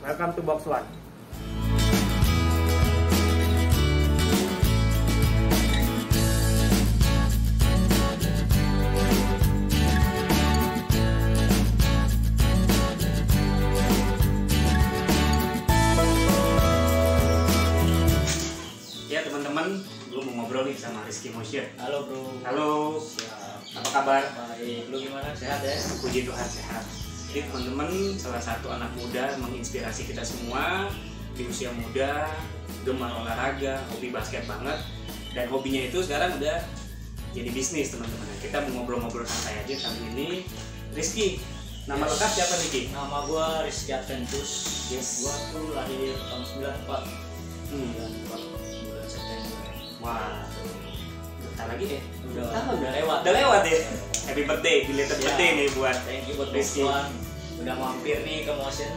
Welcome to Box One. Ya teman-teman, gue mau ngobrol nih sama Rizky Motion. Halo bro. Halo. Siap. Apa kabar? Baik. Lu gimana? Sehat ya? Puji Tuhan sehat. Jadi teman-teman, salah satu anak muda menginspirasi kita semua di usia muda, gemar olahraga, hobi basket banget, dan hobinya itu sekarang udah jadi bisnis teman-teman. Kita mau ngobrol-ngobrol santai aja kali ini. Rizky, nama Yes. lengkap siapa Rizky? Nama gua Rizky Adventus. Yes. Gua tuh lahir tahun 94. 94 bulan September. Wah, bentar lagi deh. Udah lewat. Udah lewat ya. Happy birthday, belated Ya. birthday nih buat Thank you buat Rizky. Box One. Udah mampir nih ke Motion.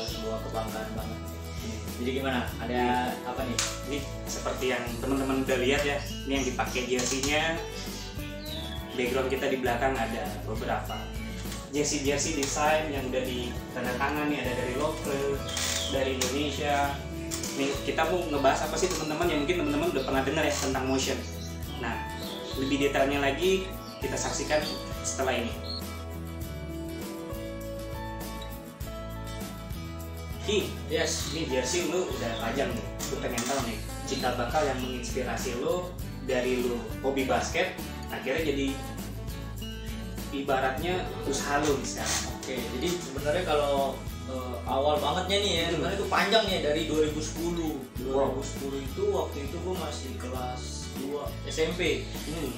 Sebuah kebanggaan banget. Jadi gimana? Ada apa nih? Ini seperti yang teman-teman udah lihat ya, ini yang dipakai jersey-nya. Background kita di belakang ada beberapa jersey desain yang udah ditandatangani, ada dari lokal, dari Indonesia. Nih kita mau ngebahas apa sih teman-teman yang mungkin teman-teman udah pernah dengar ya tentang motion. Nah, lebih detailnya lagi kita saksikan setelah ini. Ki, Yes. ini jersey lu udah pajang nih. Gue pengen tahu nih, cikal bakal yang menginspirasi lu dari lu hobi basket, akhirnya jadi ibaratnya usaha lu nih sekarang. Oke, jadi sebenarnya kalau awal bangetnya nih ya, sebenarnya itu panjang ya dari 2010. 2010 itu waktu itu gue masih kelas 2 SMP.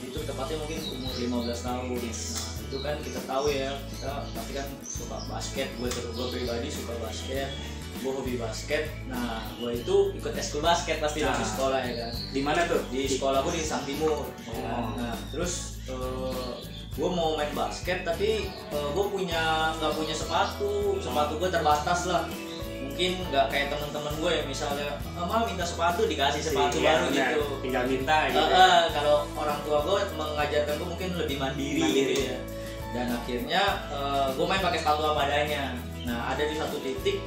Itu tepatnya mungkin umur 15 tahun. Nah, itu kan kita tahu ya, kita pasti kan suka basket. Gue pribadi suka basket. Gue hobi basket. Nah, gue itu ikut eskul basket pasti Nah. di sekolah ya kan. Di mana tuh? Di sekolah gue di Sang Timur. Oh. Nah, terus gue mau main basket tapi gue nggak punya sepatu gue terbatas lah, mungkin nggak kayak teman-teman gue ya, misalnya mah minta sepatu dikasih sepatu Iya, baru benar. gitu. Tinggal minta gitu. Kalau orang tua gue mengajarkan gue mungkin lebih mandiri gitu ya, dan akhirnya gue main pakai sepatu apa adanya. Nah, ada di satu titik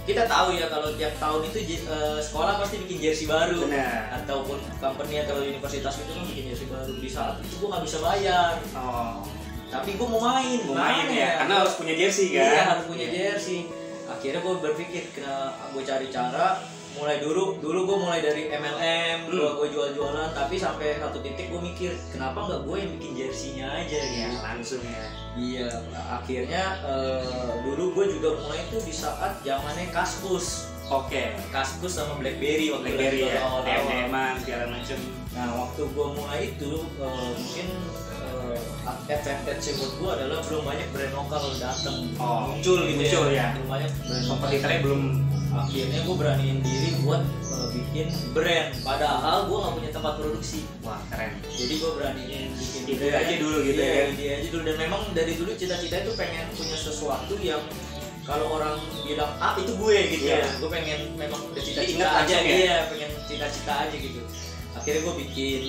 kita tahu ya kalau tiap tahun itu sekolah pasti bikin jersey baru. Benar. Ataupun company atau universitas itu kan bikin jersey baru. Di saat itu gue nggak bisa bayar, Oh, tapi gue mau main. mau main ya? Karena harus punya jersey kan? Iya, harus punya jersey. Akhirnya gue berpikir, gue cari cara. Mulai dulu gue mulai dari MLM, gue jual-jualan. Tapi sampai satu titik gue mikir, kenapa nggak gue yang bikin jersey-nya aja Iya, gitu. langsung ya. Iya, akhirnya dulu gue juga mulai itu di saat zamannya Kaskus. Oke. Kaskus sama Blackberry waktu Blackberry lagi ya, awal-awal. DM-an segala macem. Nah, waktu gue mulai itu mungkin advantage buat gue adalah belum banyak brand lokal datang muncul gitu muncul ya. Belum banyak brand lokal. Kompetitornya belum. Akhirnya gue beraniin diri buat bikin brand, padahal gue nggak punya tempat produksi. Wah, keren. Jadi gue beraniin bikin Ide brand. aja dulu gitu Iya, ya. ide aja dulu, dan memang dari dulu cita-cita itu pengen punya sesuatu yang kalau orang bilang itu gue gitu Iya. ya, gue pengen memang udah Ingat cita-cita aja langsung ya? Iya, pengen cita-cita aja gitu. Akhirnya gue bikin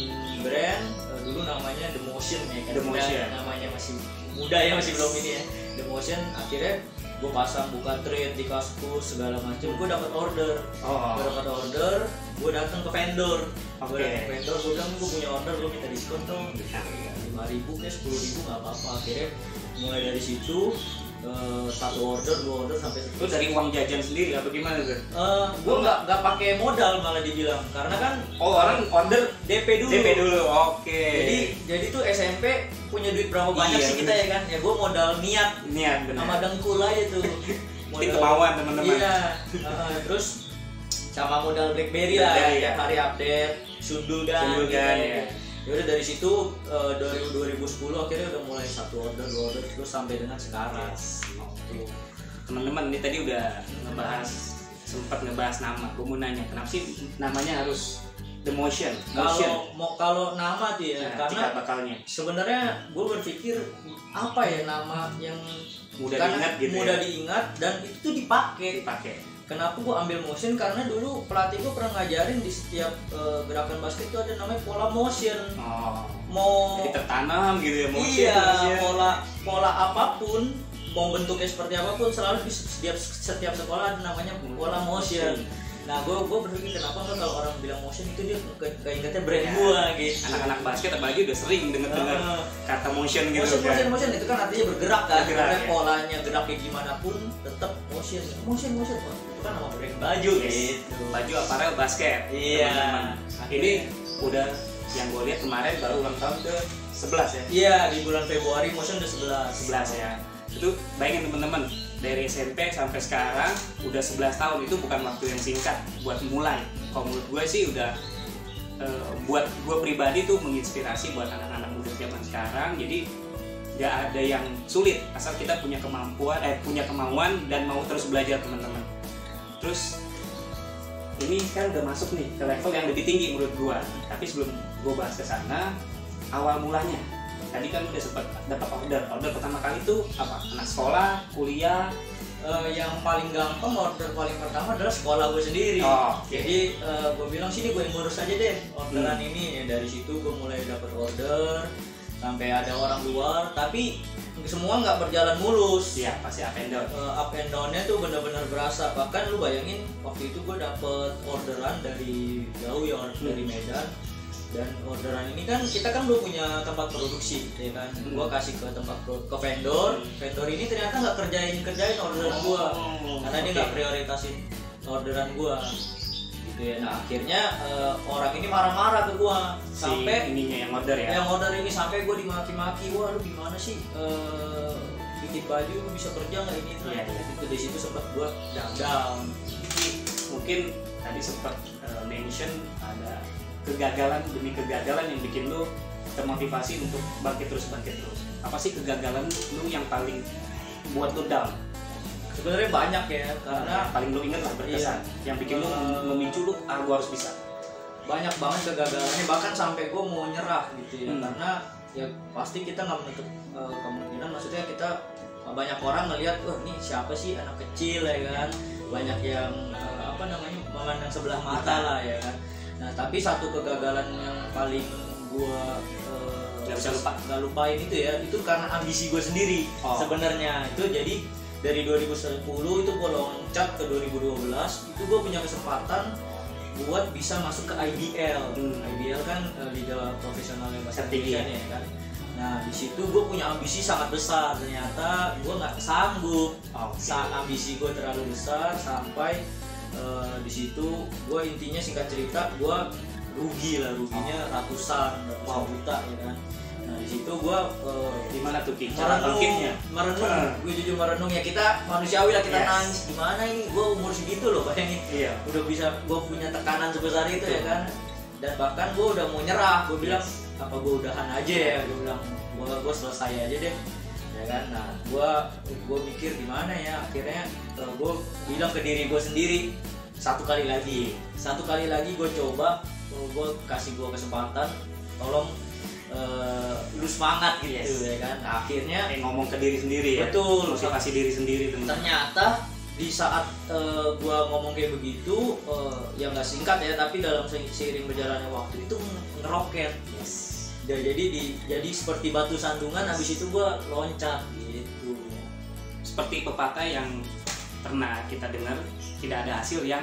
brand, dulu namanya The Motion ya kan. The Motion. Kita namanya masih muda ya, masih belum ini ya. The Motion. Akhirnya gue pasang buka trade di Kaskus segala macam. Gue dapat order. Oh. Gue dapat order, gue datang ke vendor. Oke. Gue datang ke vendor, gue bilang gue punya order, lo minta diskon dong. 5.000 kayak 10.000 nggak apa-apa. Akhirnya mulai dari situ satu order, dua order sampai Itu dari uang jajan sendiri apa gimana tuh? gue nggak pakai modal malah dibilang, karena kan Orang order DP dulu. DP dulu. Oke. Jadi tuh SMP punya duit berapa banyak Iya, sih kita ya kan? Ya gue modal niat niat benar. sama dengkul aja tuh. Ini kemauan teman-teman. Iya. Terus sama modal Blackberry lah, Blackberry, tiap ya. hari update, sundulkan gitu ya. Ya udah dari situ 2010 akhirnya udah mulai satu order, dua order, terus sampai dengan sekarang. Oke. Teman-teman ini tadi udah sempat ngebahas nama. Gue mau nanya, kenapa sih namanya harus The Motion? Kalau nama tuh ya, Nah, karena cikal bakalnya sebenarnya gue berpikir apa ya nama yang mudah karena diingat gitu mudah ya. diingat dan itu tuh dipakai. Kenapa gue ambil motion? Karena dulu pelatih gue pernah ngajarin di setiap gerakan basket itu ada namanya pola motion. Oh. Mau Jadi tertanam gitu ya motion. iya, motion. pola apapun mau bentuknya seperti apapun selalu di setiap sekolah ada namanya bola motion. Nah, gue berpikir kenapa nggak kalau orang bilang motion itu dia keingetnya brand gue gitu. Anak-anak basket apalagi udah sering dengar kata motion gitu motion itu kan artinya bergerak kan. Bergerak, ya. Polanya gerak kayak gimana pun tetap motion. Itu kan nama brand baju gitu. Baju aparel basket. Iya. Teman-teman. Ini udah yang gue lihat kemarin baru ulang tahun ke 11 ya. Iya, di bulan Februari motion udah 11 ya. Itu bayangin teman-teman, dari SMP sampai sekarang udah 11 tahun, itu bukan waktu yang singkat buat mulai. Kalau menurut gue sih udah buat gue pribadi tuh menginspirasi buat anak-anak muda zaman sekarang. Jadi nggak ada yang sulit asal kita punya kemauan dan mau terus belajar teman-teman. Terus ini kan udah masuk nih ke level yang lebih tinggi menurut gue. Tapi sebelum gue bahas ke sana, awal mulanya tadi kan udah sempat dapat order pertama kali itu apa? Anak sekolah, kuliah. Yang paling gampang order paling pertama adalah sekolah gue sendiri. Jadi gue bilang sini gue yang ngurus aja deh orderan ini. Dari situ gue mulai dapat order sampai ada orang luar, tapi semua nggak berjalan mulus. Iya, pasti up and down. Up and down-nya tuh benar-benar berasa. Bahkan lu bayangin waktu itu gue dapet orderan dari jauh ya, dari Medan. Dan orderan ini kan kita kan belum punya tempat produksi, ya kan? Gua kasih ke vendor ini ternyata nggak kerjain orderan gua, karena dia nggak prioritasin orderan gua, gitu ya. Nah akhirnya orang ini marah-marah ke gua, sampai ininya yang order ya. Yang order ini sampai gua dimaki-maki, wah lu gimana sih bikin baju lu bisa kerja nggak ini? Iya. Itu di situ sempat gua down. Mungkin tadi sempat mention ada kegagalan demi kegagalan yang bikin lu termotivasi untuk bangkit terus. Apa sih kegagalan lu yang paling buat lu down? Sebenarnya banyak ya, karena paling lu inget lah berkesan, yang bikin lu memicu lu, gua harus bisa. Banyak banget kegagalannya, bahkan sampai gua mau nyerah gitu ya. Karena ya pasti kita nggak menutup kemungkinan, maksudnya kita banyak orang ngelihat, wah ini siapa sih anak kecil ya kan, banyak yang memandang sebelah mata lah ya kan. Nah tapi satu kegagalan yang paling gua nggak lupain itu ya, itu karena ambisi gue sendiri sebenarnya. Itu jadi dari 2010 itu gua loncat ke 2012, itu gua punya kesempatan buat bisa masuk ke IBL. IBL kan Liga Profesional Basket Indonesia ya kan. Nah di situ gue punya ambisi sangat besar, ternyata gue nggak sanggup. Ambisi gue terlalu besar sampai di situ gue intinya singkat cerita gue ruginya ratusan juta ya kan. Nah di situ gue gimana tuh cara bangkitnya? Merenung, gue jujur merenung ya, kita manusiawi lah, kita nangis gimana ini, gue umur segitu loh bayangin, udah bisa gue punya tekanan sebesar itu ya kan. Dan bahkan gue udah mau nyerah, gue bilang apa gue udahan aja ya, gue bilang gue selesai aja deh ya kan. Nah gue mikir gimana ya, akhirnya gue bilang ke diri gue sendiri, satu kali lagi gue coba, gue kasih gue kesempatan, tolong lu semangat gitu ya kan. Nah, akhirnya ngomong ke diri sendiri ya, betul, motivasi diri sendiri. Ternyata di saat gua ngomong kayak begitu, ya nggak singkat ya, tapi dalam seiring berjalannya waktu itu ngeroket. Jadi seperti batu sandungan, habis itu gua loncat gitu. Seperti pepatah yang pernah kita dengar, tidak ada hasil yang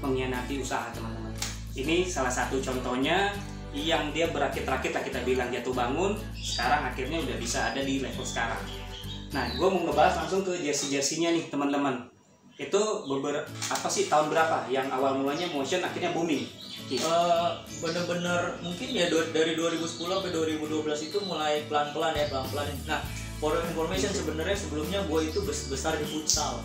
mengkhianati usaha, teman-teman. Ini salah satu contohnya yang dia berakit-rakit lah, kita bilang jatuh bangun, sekarang akhirnya udah bisa ada di level sekarang. Nah, gue mau ngebahas langsung ke jersey-jerseynya nih teman-teman. Itu apa sih, tahun berapa yang awal mulanya motion akhirnya booming? Bener-bener mungkin ya dari 2010 sampai 2012 itu mulai pelan-pelan. Nah, for information sebenarnya sebelumnya gue itu besar di futsal.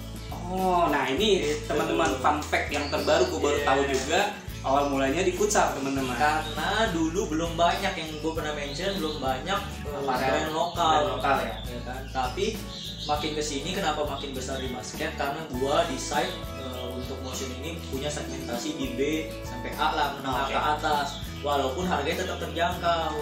Nah ini teman-teman fun fact yang terbaru, gue baru tahu juga. Awal mulanya di futsal teman-teman. Karena dulu belum banyak yang gue pernah mention, belum banyak brand lokal ya kan. Tapi makin kesini kenapa makin besar di basket, karena gue decide untuk motion ini punya segmentasi di B sampai A lah, menengah ke atas. Walaupun harganya tetap terjangkau.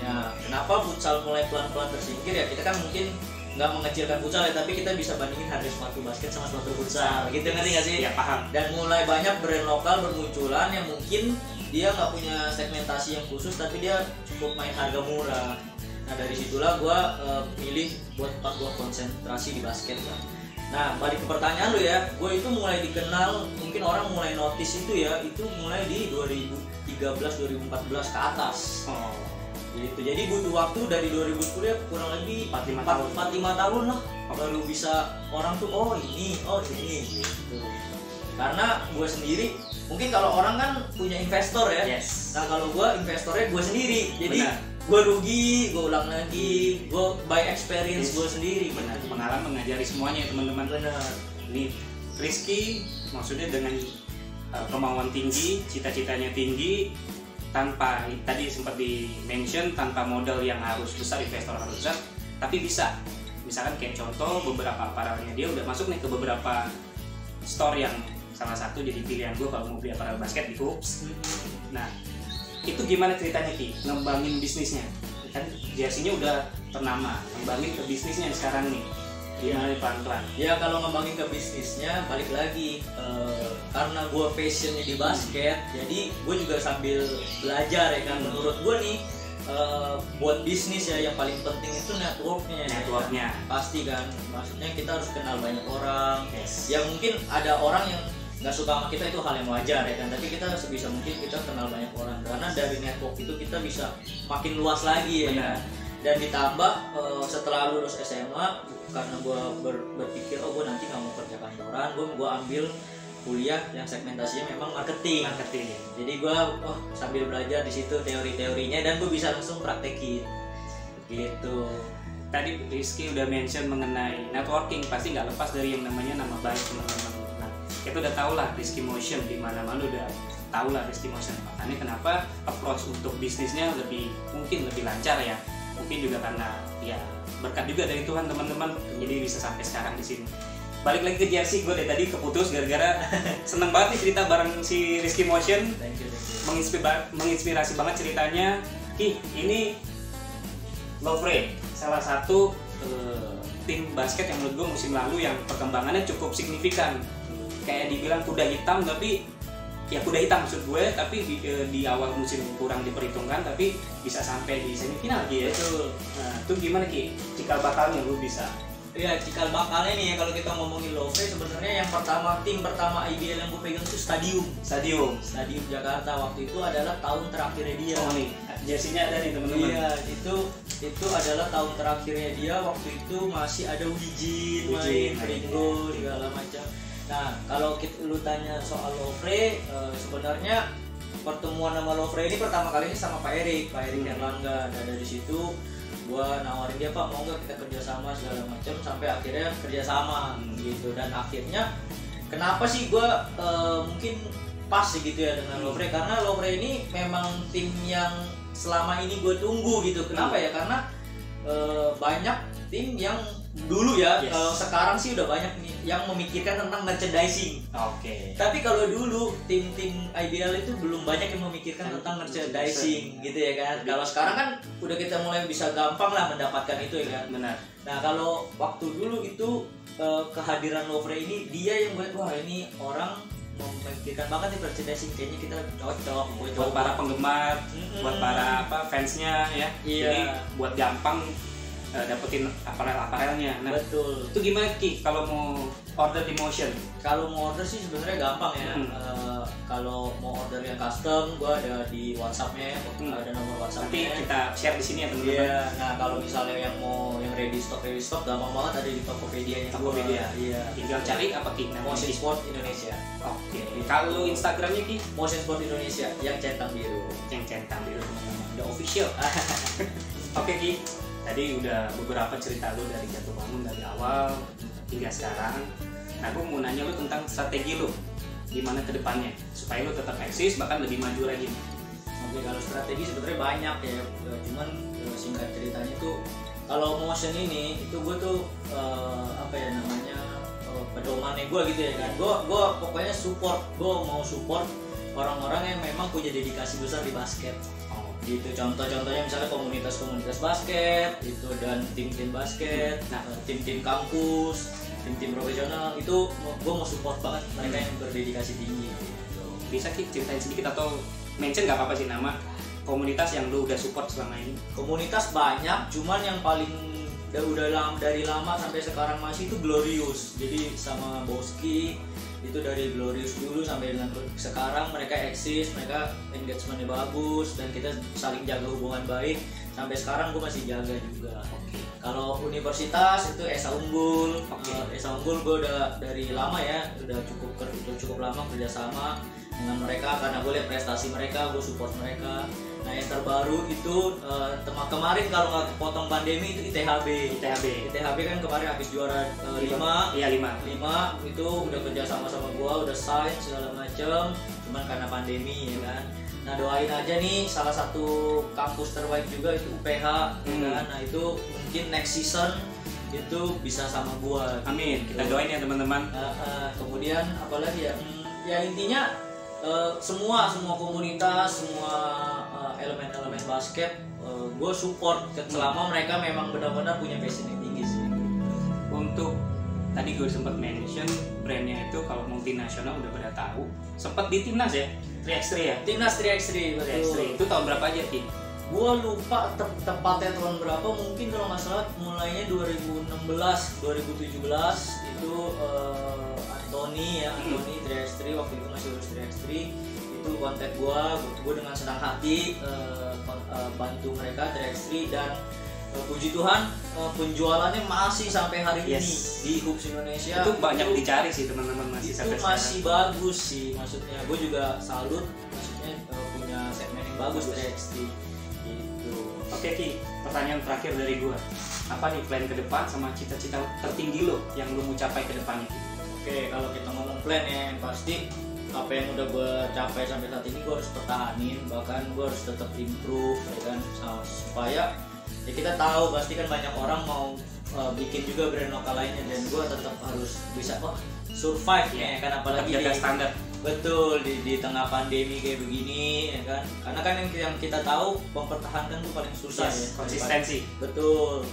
Ya, kenapa futsal mulai pelan-pelan tersingkir ya, kita kan mungkin nggak mengecilkan futsal ya, tapi kita bisa bandingin harga sepatu basket sama sepatu futsal gitu, ngerti nggak sih? Ya paham. Dan mulai banyak brand lokal bermunculan yang mungkin dia nggak punya segmentasi yang khusus, tapi dia cukup main harga murah. Nah dari situlah gue milih buat gue konsentrasi di basket lah. Nah balik ke pertanyaan lu ya, gue itu mulai dikenal, mungkin orang mulai notice itu ya, itu mulai di 2013-2014 ke atas. Gitu. Jadi butuh waktu dari 2010 ya kurang lebih 45 tahun lah baru bisa orang tuh oh ini gitu. Karena gue sendiri, mungkin kalau orang kan punya investor ya. Yes. Nah kalau gue investornya gue sendiri, jadi Benar. gue rugi, gue ulang lagi, gue by experience gue sendiri. Benar. Pengalaman mengajari semuanya ya teman-teman. Benar. Ini Rizky maksudnya dengan kemauan tinggi, cita-citanya tinggi, tanpa tadi sempat di mention tanpa modal yang harus besar, investor harus besar, tapi bisa. Misalkan kayak contoh beberapa aparelnya dia udah masuk nih ke beberapa store yang salah satu jadi pilihan gue kalau mau beli aparel basket di Hoops. Nah itu gimana ceritanya Ki ngembangin bisnisnya? Kan jersey-nya udah ternama, ngembangin ke bisnisnya sekarang nih gimana pelan-pelan? Ya kalau ngembangin ke bisnisnya balik lagi karena gue passionnya di basket, jadi gue juga sambil belajar ya kan. Menurut gue nih buat bisnis ya yang paling penting itu networknya. Networknya ya. Pasti kan, maksudnya kita harus kenal banyak orang. Yes. Ya mungkin ada orang yang nggak suka sama kita, itu hal yang wajar ya kan, tapi kita sebisa mungkin kita kenal banyak orang, karena dari network itu kita bisa makin luas lagi ya kan. Dan ditambah setelah lulus SMA, karena gue berpikir gue nanti nggak mau kerja kantoran, gue ambil kuliah yang segmentasinya memang marketing. Jadi gue sambil belajar di situ teori-teorinya dan gue bisa langsung praktekin gitu. Tadi Rizky udah mention mengenai networking, pasti nggak lepas dari yang namanya nama baik teman-teman. Nah, kita udah tahu lah Rizky Motion, di mana-mana udah tahu lah Rizky Motion. Makanya kenapa approach untuk bisnisnya mungkin lebih lancar ya. Mungkin juga karena ya berkat juga dari Tuhan teman-teman, jadi bisa sampai sekarang di sini. Balik lagi ke jersey, gue dari tadi keputus gara-gara seneng banget nih cerita bareng si Rizky Motion. Thank you. Menginspirasi banget ceritanya. Ki, ini Lovre, salah satu tim basket yang menurut gue musim lalu yang perkembangannya cukup signifikan. Kayak dibilang kuda hitam, tapi ya kuda hitam maksud gue, tapi di awal musim kurang diperhitungkan, tapi bisa sampai di semifinal Ki ya. Betul. Nah, itu gimana Ki? Cikal bakalnya lu bisa? Ya cikal bakalnya nih ya, kalau kita ngomongin Lovre sebenarnya yang tim pertama IBL yang gue pegang itu Stadium Jakarta. Waktu itu adalah tahun terakhirnya dia. Oh nih, jersey-nya ada nih teman-teman. Iya, itu adalah tahun terakhirnya dia. Waktu itu masih ada Wijin main, Ringo segala macam. Nah, kalau lu tanya soal Lovre, sebenarnya pertemuan sama Lovre ini pertama kalinya sama Pak Erik Erlangga. Nah, dari situ gua nawarin dia, Pak mau nggak kita kerjasama segala macam, sampai akhirnya kerjasama gitu. Dan akhirnya kenapa sih gua mungkin pas sih gitu ya dengan Lovre, karena Lovre ini memang tim yang selama ini gue tunggu gitu. Kenapa ya? Karena banyak tim yang dulu ya, kalau sekarang sih udah banyak nih yang memikirkan tentang merchandising. Oke. Tapi kalau dulu tim-tim IBL itu belum banyak yang memikirkan tentang merchandising gitu ya kan. Kalau sekarang kan udah kita mulai bisa gampang lah mendapatkan itu ya kan. Benar. Nah kalau waktu dulu itu kehadiran Lovre ini dia yang buat wah ini orang memikirkan banget nih merchandising, kayaknya kita cocok buat para penggemar, buat para fansnya ya. Iya. Jadi buat gampang dapetin aparelnya. Nah, betul. Itu gimana Ki kalau mau order di Motion? Kalau mau order sih sebenarnya gampang ya. Kalau mau order yang custom, gua ada di WhatsApp-nya, ada nomor WhatsApp-nya. Nanti kita share di sini ya teman-teman. Iya. Nah kalau misalnya yang mau yang ready stock gampang banget, ada di Tokopedia-nya. Tokopedia. Iya. Tinggal cari apa Ki? Motion Sport Indonesia. Oke. Kalau Instagramnya Ki? Motion Sport Indonesia yang centang biru. Yang centang biru teman-teman. Udah official. Oke Ki. Tadi udah beberapa cerita lu dari jatuh bangun dari awal hingga sekarang. Nah, aku mau nanya lu tentang strategi lu gimana ke depannya supaya lu tetap eksis bahkan lebih maju lagi. Oke, kalau strategi sebenarnya banyak ya. Cuman singkat ceritanya tuh kalau Motion ini itu gue tuh pedomannya gue gitu ya kan. Gue pokoknya gue mau support orang-orang yang memang punya dedikasi besar di basket. Gitu, contohnya misalnya komunitas basket itu, dan tim-tim basket, tim-tim kampus, tim-tim profesional itu gue mau support banget mereka yang berdedikasi tinggi gitu. Bisa Ki ceritain sedikit atau mention nggak apa-apa sih nama komunitas yang lu udah support selama ini? Komunitas banyak, cuman yang paling dari lama sampai sekarang masih itu Glorious. Jadi sama Boski itu dari Glorious dulu sampai dengan sekarang mereka eksis, mereka engagementnya bagus dan kita saling jaga hubungan baik. Sampai sekarang gue masih jaga juga. Kalau universitas itu Esa Unggul. Esa Unggul gue udah dari lama ya, udah cukup lama kerjasama dengan mereka karena gue lihat prestasi mereka, gue support mereka. Nah yang terbaru itu kemarin kalau nggak kepotong pandemi itu ITHB kan kemarin habis juara 5 itu udah kerja sama gue, udah sign segala macem, cuman karena pandemi ya kan. Nah doain aja nih, salah satu kampus terbaik juga itu UPH kan. Nah itu mungkin next season itu bisa sama gua. Amin, kita doain ya teman-teman. Kemudian apalagi ya intinya semua komunitas, semua elemen-elemen basket gue support selama mereka memang benar-benar punya passion yang tinggi sih. Untuk tadi gue sempat mention brandnya itu kalau multinasional udah pada tahu, sempat di timnas ya, 3x3 ya. Timnas 3x3 betul. Itu tahun berapa aja Ki? Gue lupa tepatnya tahun berapa, mungkin kalau nggak salah mulainya 2016 2017 itu Anthony 3x3 waktu itu masih urus 3x3 itu kontak gue dengan senang hati bantu mereka 3x3 dan puji Tuhan penjualannya masih sampai hari ini di Hoops Indonesia. Itu banyak dicari sih teman-teman, masih sampai sekarang. Masih bagus sih, maksudnya gue juga salut, maksudnya punya segmen yang bagus 3x3 gitu. Oke Ki, pertanyaan terakhir dari gue, apa nih plan ke depan sama cita-cita tertinggi lo yang lo mau capai ke depannya? Oke, kalau kita ngomong plan ya, yang pasti apa yang udah gue capai sampai saat ini gue harus pertahanin, bahkan gue harus tetap improve ya kan, supaya ya kita tahu pasti kan banyak orang mau bikin juga brand lokal lainnya dan gue tetap harus bisa survive ya kan, apalagi jaga standar. Betul di tengah pandemi kayak begini ya kan, karena kan yang kita tahu mempertahankan tuh paling susah ya, konsistensi. Betul.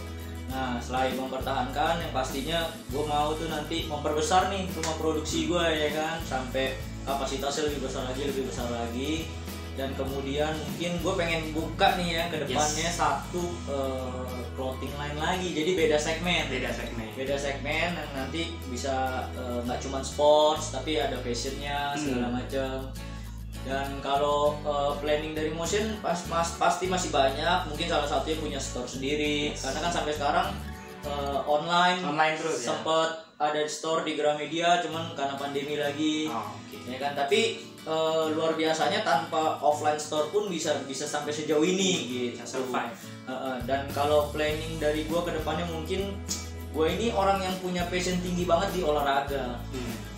Nah selain mempertahankan, yang pastinya gue mau tuh nanti memperbesar nih rumah produksi gue ya kan, sampai kapasitasnya lebih besar lagi. Dan kemudian mungkin gue pengen buka nih ya ke depannya satu clothing line lagi, jadi beda segmen yang nanti bisa nggak cuma sports tapi ada fashionnya segala macam. Dan kalau planning dari Motion pasti masih banyak, mungkin salah satunya punya store sendiri karena kan sampai sekarang online terus sempet ada store di Gramedia, cuman karena pandemi lagi ya kan, tapi luar biasanya tanpa offline store pun bisa sampai sejauh ini gitu. Survive. Dan kalau planning dari gue ke depannya, mungkin gue ini orang yang punya passion tinggi banget di olahraga.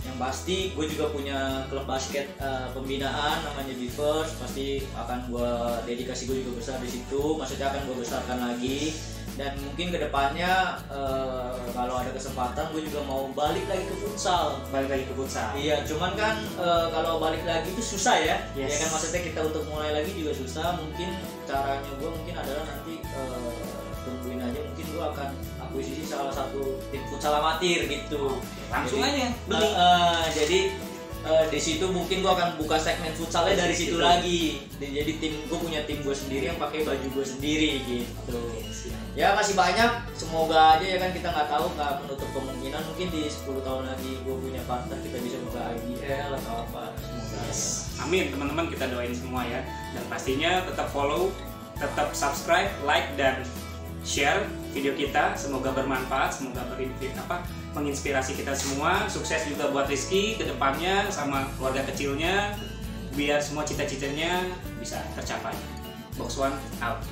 Yang pasti gue juga punya klub basket pembinaan namanya Beavers, pasti akan gue dedikasi gue juga besar di situ, maksudnya akan gue besarkan lagi. Dan mungkin kedepannya kalau ada kesempatan gue juga mau balik lagi ke futsal. Iya, cuman kan kalau balik lagi itu susah ya. Ya kan, maksudnya kita untuk mulai lagi juga susah. Mungkin caranya gue mungkin adalah nanti tungguin aja, mungkin gue akan akuisisi salah satu tim futsal amatir gitu. Langsung aja beli. Jadi di situ mungkin gue akan buka segmen futsalnya dari situ lagi. Jadi gue punya tim gue sendiri yang pakai baju gue sendiri gitu. Ya masih banyak, semoga aja ya kan, kita nggak tahu, nggak menutup kemungkinan mungkin di 10 tahun lagi gue punya partner, kita bisa buka IBL atau apa, semoga. Amin teman-teman, kita doain semua ya. Dan pastinya tetap follow, tetap subscribe, like dan share video kita, semoga bermanfaat, semoga menginspirasi kita semua. Sukses juga buat Rizky ke depannya sama keluarga kecilnya, biar semua cita-citanya bisa tercapai. Box One out.